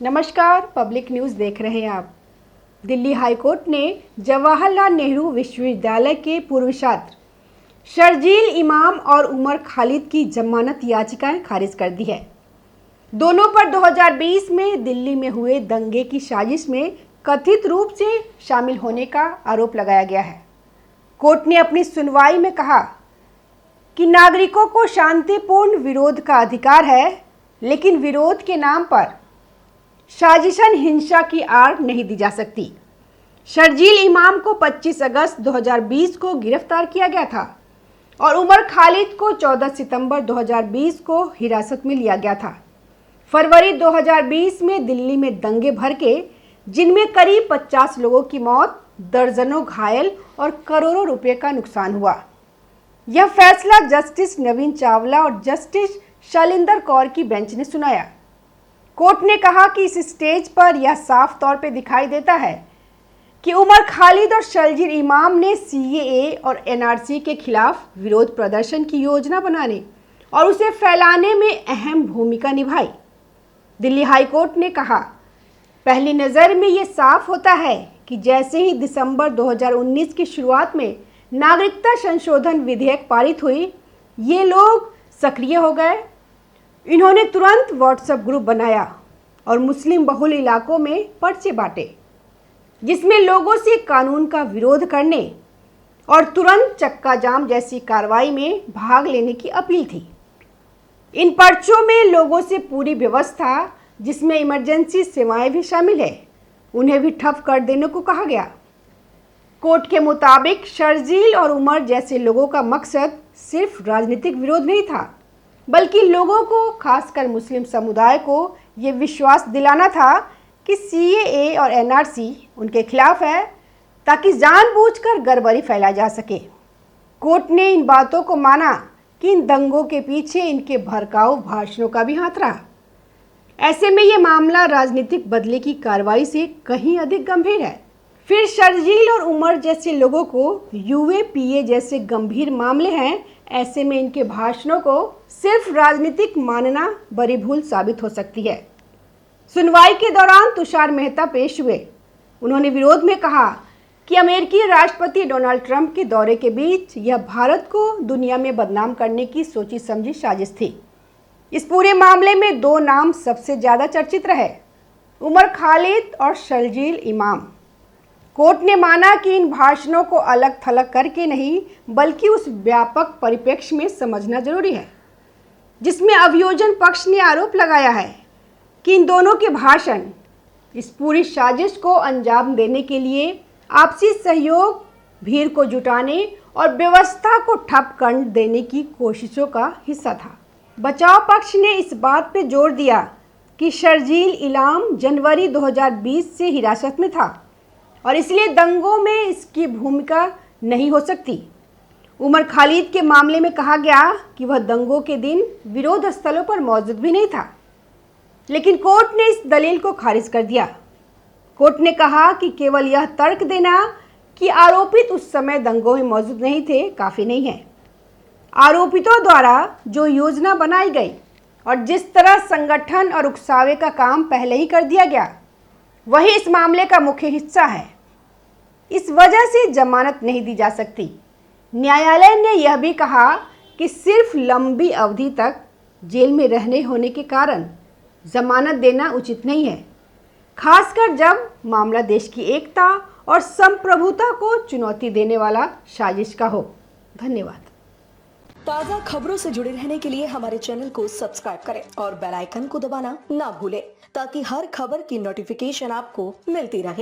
नमस्कार, public news देख रहे हैं आप। दिल्ली हाईकोर्ट ने जवाहरलाल नेहरू विश्वविद्यालय के पूर्व छात्र शर्जील इमाम और उमर खालिद की जमानत याचिकाएं खारिज कर दी है। दोनों पर 2020 में दिल्ली में हुए दंगे की साजिश में कथित रूप से शामिल होने का आरोप लगाया गया है। कोर्ट ने अपनी सुनवाई में कहा कि नागरिकों को शांतिपूर्ण विरोध का अधिकार है, लेकिन विरोध के नाम पर साजिशन हिंसा की आड़ नहीं दी जा सकती। शर्जील इमाम को 25 अगस्त 2020 को गिरफ्तार किया गया था और उमर खालिद को 14 सितंबर 2020 को हिरासत में लिया गया था। फरवरी 2020 में दिल्ली में दंगे भड़के, जिनमें करीब 50 लोगों की मौत, दर्जनों घायल और करोड़ों रुपए का नुकसान हुआ। यह फैसला जस्टिस नवीन चावला और जस्टिस शैलेंद्र कौर की बेंच ने सुनाया। कोर्ट ने कहा कि इस स्टेज पर यह साफ तौर पर दिखाई देता है कि उमर खालिद और शर्जील इमाम ने सीएए और एनआरसी के खिलाफ विरोध प्रदर्शन की योजना बनाने और उसे फैलाने में अहम भूमिका निभाई। दिल्ली हाईकोर्ट ने कहा, पहली नज़र में ये साफ होता है कि जैसे ही दिसंबर 2019 की शुरुआत में नागरिकता संशोधन विधेयक पारित हुई, ये लोग सक्रिय हो गए। इन्होंने तुरंत व्हाट्सएप ग्रुप बनाया और मुस्लिम बहुल इलाकों में पर्चे बांटे, जिसमें लोगों से कानून का विरोध करने और तुरंत चक्का जाम जैसी कार्रवाई में भाग लेने की अपील थी। इन पर्चों में लोगों से पूरी व्यवस्था, जिसमें इमरजेंसी सेवाएं भी शामिल है, उन्हें भी ठप कर देने को कहा गया। कोर्ट के मुताबिक शर्जील और उमर जैसे लोगों का मकसद सिर्फ राजनीतिक विरोध नहीं था, बल्कि लोगों को, खासकर मुस्लिम समुदाय को, ये विश्वास दिलाना था कि सीएए और एनआरसी उनके खिलाफ है, ताकि जानबूझकर गड़बड़ी फैलाई जा सके। कोर्ट ने इन बातों को माना कि इन दंगों के पीछे इनके भड़काऊ भाषणों का भी हाथ रहा। ऐसे में ये मामला राजनीतिक बदले की कार्रवाई से कहीं अधिक गंभीर है। फिर शर्जील और उमर जैसे लोगों को यूएपीए जैसे गंभीर मामले हैं। ऐसे में इनके भाषणों को सिर्फ राजनीतिक मानना बड़ी भूल साबित हो सकती है। सुनवाई के दौरान तुषार मेहता पेश हुए। उन्होंने विरोध में कहा कि अमेरिकी राष्ट्रपति डोनाल्ड ट्रंप के दौरे के बीच यह भारत को दुनिया में बदनाम करने की सोची समझी साजिश थी। इस पूरे मामले में दो नाम सबसे ज़्यादा चर्चित रहे, उमर खालिद और शर्जील इमाम। कोर्ट ने माना कि इन भाषणों को अलग थलग करके नहीं, बल्कि उस व्यापक परिप्रेक्ष्य में समझना जरूरी है, जिसमें अभियोजन पक्ष ने आरोप लगाया है कि इन दोनों के भाषण इस पूरी साजिश को अंजाम देने के लिए आपसी सहयोग, भीड़ को जुटाने और व्यवस्था को ठप कर देने की कोशिशों का हिस्सा था। बचाव पक्ष ने इस बात पर जोर दिया कि शर्जील इमाम जनवरी 2020 से हिरासत में था और इसलिए दंगों में इसकी भूमिका नहीं हो सकती। उमर खालिद के मामले में कहा गया कि वह दंगों के दिन विरोध स्थलों पर मौजूद भी नहीं था, लेकिन कोर्ट ने इस दलील को खारिज कर दिया। कोर्ट ने कहा कि केवल यह तर्क देना कि आरोपित उस समय दंगों में मौजूद नहीं थे काफ़ी नहीं है। आरोपितों द्वारा जो योजना बनाई गई और जिस तरह संगठन और उकसावे का काम पहले ही कर दिया गया, वही इस मामले का मुख्य हिस्सा है। इस वजह से जमानत नहीं दी जा सकती। न्यायालय ने यह भी कहा कि सिर्फ लंबी अवधि तक जेल में रहने होने के कारण जमानत देना उचित नहीं है, खासकर जब मामला देश की एकता और संप्रभुता को चुनौती देने वाला साजिश का हो। धन्यवाद। ताज़ा खबरों से जुड़े रहने के लिए हमारे चैनल को सब्सक्राइब करें और बेल आइकन को दबाना ना भूलें, ताकि हर खबर की नोटिफिकेशन आपको मिलती रहे।